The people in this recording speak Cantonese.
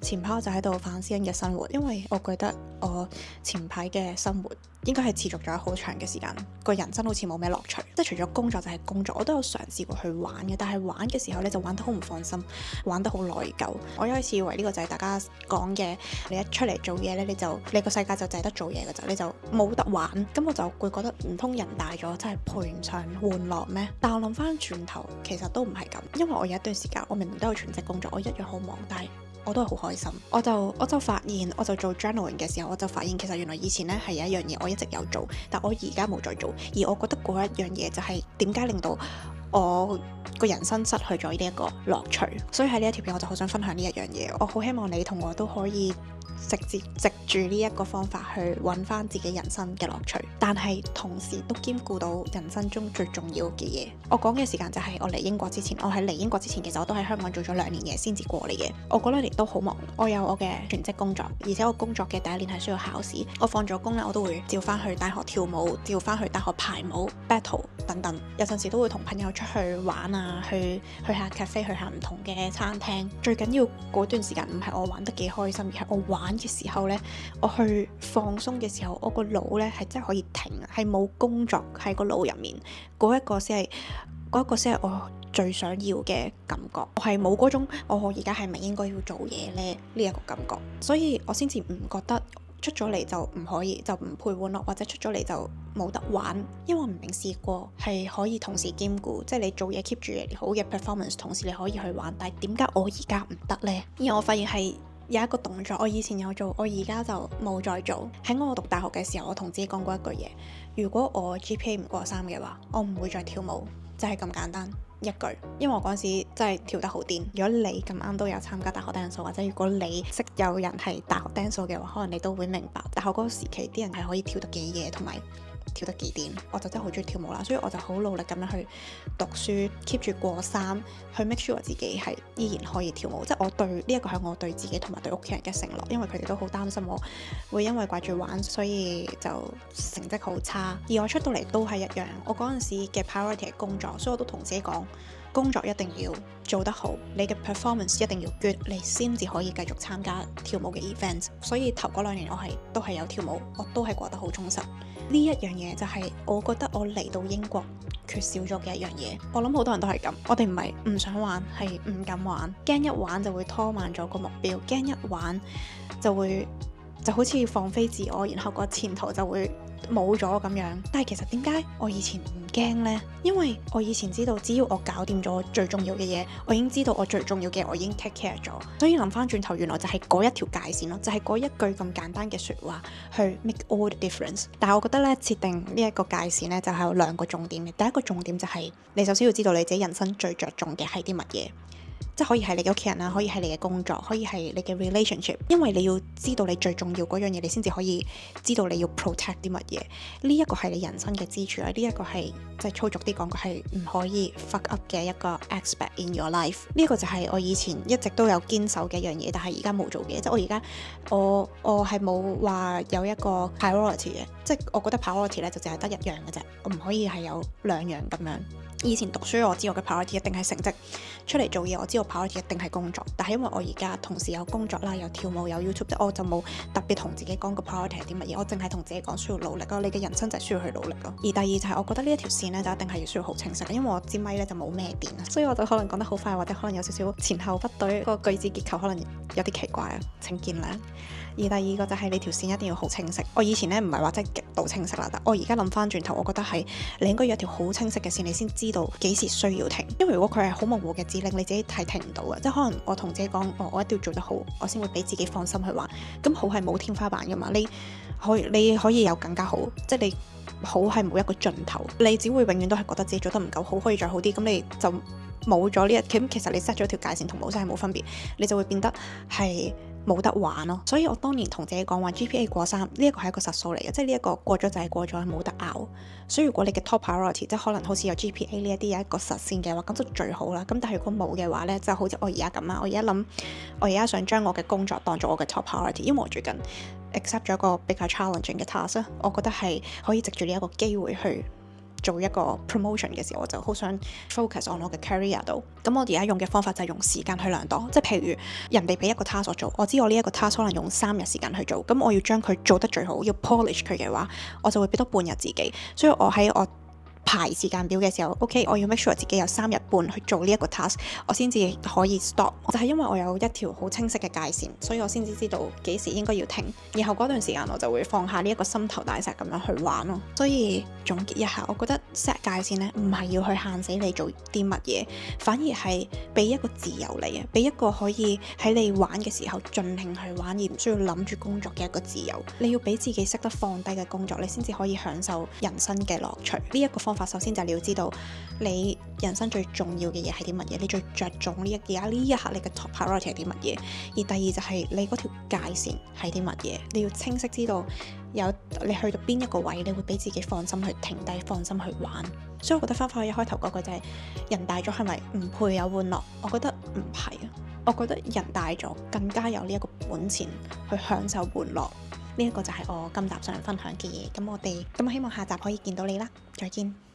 前排我就喺度反思緊嘅生活，因為我覺得我前排嘅生活應該係持續咗好長嘅時間，個人生好似冇咩樂趣，即係除咗工作就係工作。我都有嘗試過去玩嘅，但係玩嘅時候咧就玩得好唔放心，玩得好內疚。我一開始以為呢個就係大家講嘅，你一出嚟做嘢咧，你個世界就淨係得做嘢㗎咋，你就冇得玩。咁我就會覺得唔通人大咗真係配唔上玩樂咩？但我諗翻轉頭，其實都唔係咁，因為我有一段時間我明明都有全職工作，我一樣好忙，但係我都係好開心。我就發現，我就做 journaling 嘅時候，我就發現其實原來以前咧係有一樣嘢我一直有做，但我而家冇再做。而我覺得嗰一樣嘢就係點解令到我個人生失去咗呢一個樂趣。所以喺呢一條片我就好想分享呢一樣嘢。我好希望你同我都可以藉住呢一個方法去揾翻自己人生嘅樂趣，但係同時都兼顧到人生中最重要嘅嘢。我講嘅時間就係我嚟英國之前，我喺嚟英國之前其實我都喺香港做咗2年嘢先至過嚟嘅。我嗰2年都好忙，我有我嘅全職工作，而且我工作嘅第1年係需要考試。我放咗工咧，我都會照翻去大學跳舞，照翻去大學排舞、battle 等等。有陣時都會同朋友出去玩啊，去下 cafe，去下唔同嘅餐廳。最緊要嗰段時間唔係我玩得幾開心，而係我玩嘅時候呢，我去放鬆嘅時候，我個腦呢係真係可以停，係冇工作喺個腦入面，嗰一個先係我最想要嘅感覺。我係冇嗰種我而家係咪應該要做嘢呢一個感覺，所以我先至唔覺得出咗嚟就唔可以，就唔配玩樂，或者出咗嚟就冇得玩。因為我明明試過係可以同時兼顧，即係你做嘢 keep 住好嘅 performance， 同時你可以去玩，但係點解我而家唔得呢？因為我發現係有一個動作我以前有做，我而家就冇再做。喺我讀大學嘅時候，我同自己講過一句嘢：如果我 GPA 唔過3嘅話，我唔會再跳舞，就係咁簡單一句。因為我嗰陣時真係跳得好癲。如果你咁啱都有參加大學 dance， 或者如果你識有人係大學 dance 嘅話，可能你都會明白大學嗰個時期啲人係可以跳得幾夜，同埋跳得幾癲。我就真係好中意跳舞啦，所以我就好努力咁樣去讀書 keep 住過3，去 make sure 自己係依然可以跳舞。即係我對呢一個係我對自己同埋對屋企人嘅承諾，因為佢哋都好擔心我會因為掛住玩，所以就成績好差。而我出到嚟都係一樣，我嗰陣時嘅 priority 係工作，所以我都同自己講，工作一定要做得好，你嘅 performance 一定要 good， 你先至可以繼續參加跳舞嘅 event。所以頭嗰2年我都係有跳舞，我都係過得好充實。呢一樣嘢就係我覺得我嚟到英國缺少咗嘅一樣嘢。我諗好多人都係咁，我哋唔係唔想玩，係唔敢玩，驚一玩就會拖慢咗個目標，驚一玩就好似放飛自我，然後個前途就會冇咗咁樣。但係其實點解我以前唔驚呢？因為我以前知道只要我搞掂咗最重要嘅嘢，我已經知道我最重要嘅我已經 take care 咗。所以諗翻轉頭，原來就係嗰一條界線咯，就係嗰一句咁簡單嘅說話去 make all the difference。但係我覺得咧，設定呢一個界線咧，就係有2個重點嘅。第一個重點就係你首先要知道你自己人生最着重嘅係啲乜嘢。即係可以係你嘅屋企人啦，可以係你嘅工作，可以係你嘅 relationship。因為你要知道你最重要嗰樣嘢，你先至可以知道你要 protect 啲乜嘢。呢一個係你人生嘅支柱啊！呢一個係即係粗俗啲講，係唔可以 fuck up 嘅一個 aspect in your life。呢個就係我以前一直都有堅守嘅一樣嘢，但係而家冇做嘅。即係我而家我係冇話有一個 priority 嘅，即係我覺得 priority 咧就淨係得一樣嘅啫，我唔可以係有2樣咁樣。以前讀書我知我嘅 priority 一定係成績，出嚟做嘢我知我 priority 一定係工作。但係因為我而家同時有工作啦，有跳舞，有 YouTube， 即我就冇特別同自己講個 priority 係啲乜嘢，我淨係同自己講需要努力咯。你嘅人生就係需要去努力咯。而第二就係我覺得呢一條線咧就一定係需要好清晰，因為我支咪咧就冇咩電啊，所以我就可能講得好快，或者可能有少少前後不對，個句子結構可能有啲奇怪啊，請見諒。而第二個就係你條線一定要好清晰。我以前咧唔係話真係極度清晰啦，但我而家諗翻轉頭，我覺得係你應該有一條好清晰嘅線，你先知道幾時需要停。因為如果佢係好模糊嘅指令，你自己係停唔到嘅。即係可能我同自己講，我一定要做得好，我先會俾自己放心去玩。咁好係冇天花板噶嘛，你可以有更加好，即係你好係冇一個盡頭，你只會永遠都係覺得自己做得唔夠好，可以再好啲。咁你就冇咗呢一，咁其實你 set 咗條界線同冇 set 係冇分別，你就會變得係冇得玩咯。所以我當年同自己講話 GPA 過3呢一個係一個實數嚟嘅，即係呢一個過咗就係過咗，冇得拗。所以如果你嘅 top priority 即係可能好似有 GPA 呢一啲有一個實線嘅話，咁就最好啦。咁但係如果冇嘅話呢，就好似我而家咁啦。我而家想將我嘅工作當做我嘅 top priority，因為我最近 accept 咗一個比較 challenging 嘅 task，我覺得係可以藉住呢一個機會去做一個 promotion 嘅時候，我就好想 focus on 我嘅 career 度。咁我而家用嘅方法就係用時間去量度，即係譬如人哋俾一個 task 我做，我知我呢一個 task 可能用3日時間去做，咁我要將佢做得最好，要 polish 佢嘅話，我就會俾多半日自己。所以我喺我排時間表嘅時候 ，OK， 我要 make sure 自己有3日半去做呢一個 task， 我先至可以 stop。就係因為我有一條好清晰嘅界線，所以我先至知道幾時應該要停。然後嗰段時間我就會放下呢一個心頭大石咁樣去玩咯。所以總結一下，我覺得 set 界線呢，唔係要去限死你做啲乜嘢，反而係俾一個自由你啊，俾一個可以喺你玩嘅時候盡興去玩，而唔需要諗住工作嘅一個自由。你要俾自己識得放低嘅工作，你先至可以享受人生嘅樂趣。呢一個方法首先就係你要知道你人生最重要嘅嘢係啲乜嘢，你最着重而家呢一刻你嘅 top priority 係啲乜嘢，而第二就係你嗰條界線係啲乜嘢，你要清晰知道你去到邊一個位，你會俾自己放心去停低，放心去玩。所以我覺得翻返去一開頭嗰句就係人大咗係咪唔配有玩樂？我覺得唔係啊，我覺得人大咗更加有呢一個本錢去享受玩樂。呢一個就係我今集想分享嘅嘢。咁我希望下集可以見到你啦，再見。